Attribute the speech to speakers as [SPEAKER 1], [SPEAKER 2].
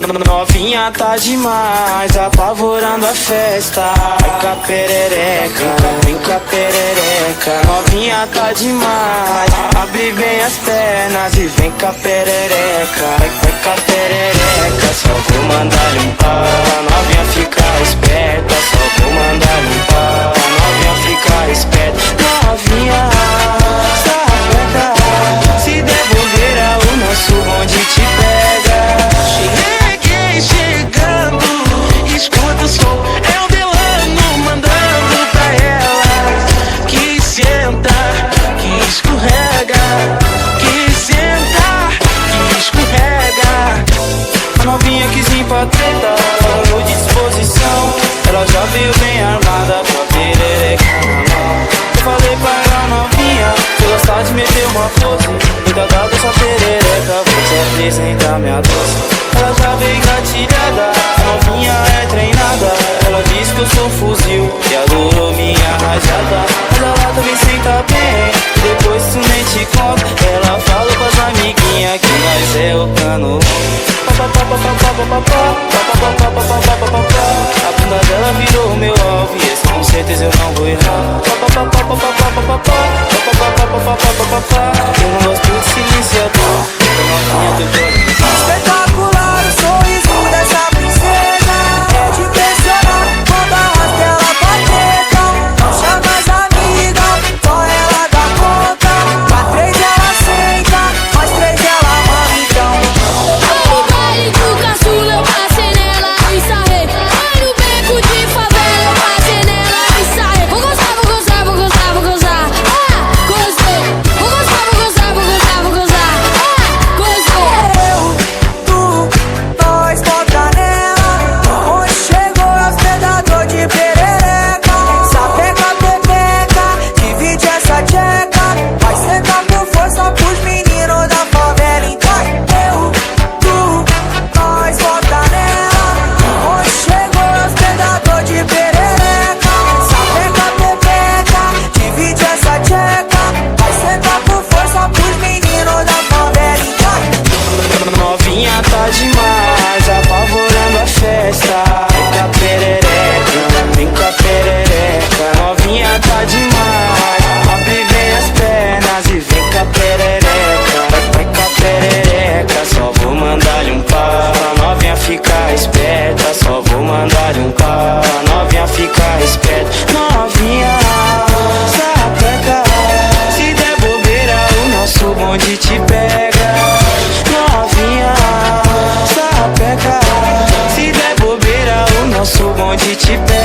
[SPEAKER 1] Novinha tá demais, apavorando a festa. Vem cá perereca, vem cá perereca. Novinha tá demais, abre bem as pernas e vem cá perereca. Vem cá perereca, só vou mandar limpar. Novinha fica esperta, só vou mandar limpar. Novinha fica esperta, novinha sapeca. Se der bobeira o nosso bonde te pega. Escuta o som, é o Delano mandando pra ela que senta, que escorrega, que senta, que escorrega. A novinha quis vir pra treta, falou disposição. Ela já veio bem armada pra perereca na mão. Eu falei pra ela, novinha, se gostar de meter uma pose, me dá dado essa perereca, vou te apresentar minha doce. Ela já veio engatilhada, a novinha é treinada. Ela diz que eu sou fuzil e adorou minha rajada. Mas ela também senta bem, depois tu nem te conta. Ela falou pras amiguinhas que nós é o cano. A bunda dela virou o meu alvo e esse com certeza eu não vou errar. Eu não gosto de silenciador, eu novinha do dono.
[SPEAKER 2] Espetacular o sorriso dessa princesa, é de impressionar quando arrasta ela pra treta. Não chama as amigas, só ela dá conta. Pra três ela senta, mais três ela manda então.
[SPEAKER 3] No baile do caçula eu passei nela e sarrei. Ai, no beco de favela eu passei nela e sarrei. Vou gozar, vou gozar, vou gozar, vou gozar. Ah, gostei. Vou gozar, vou gozar, vou gozar, vou gozar. Ah, gostei.
[SPEAKER 2] Nós contra nela, onde chegou é hospedador de perereca. Sapeca, pepeca, divide essa tcheca. Vai sentar com força pros meninos da favela. Então nós contra nela, onde chegou é hospedador de perereca. Sapeca, pepeca, divide essa tcheca. Vai sentar com força pros meninos da favela.
[SPEAKER 1] Novinha tá demais, apavorando a festa. Vem cá perereca, vem cá perereca. Novinha tá demais, abre bem as pernas e vem cá perereca. Vem cá perereca, só vou mandar limpar. Novinha fica esperta, só vou mandar limpar. Novinha fica esperta, novinha sapeca. Se der bobeira o nosso bonde te pega. Novinha sapeca, se der bobeira o nosso bonde te pega.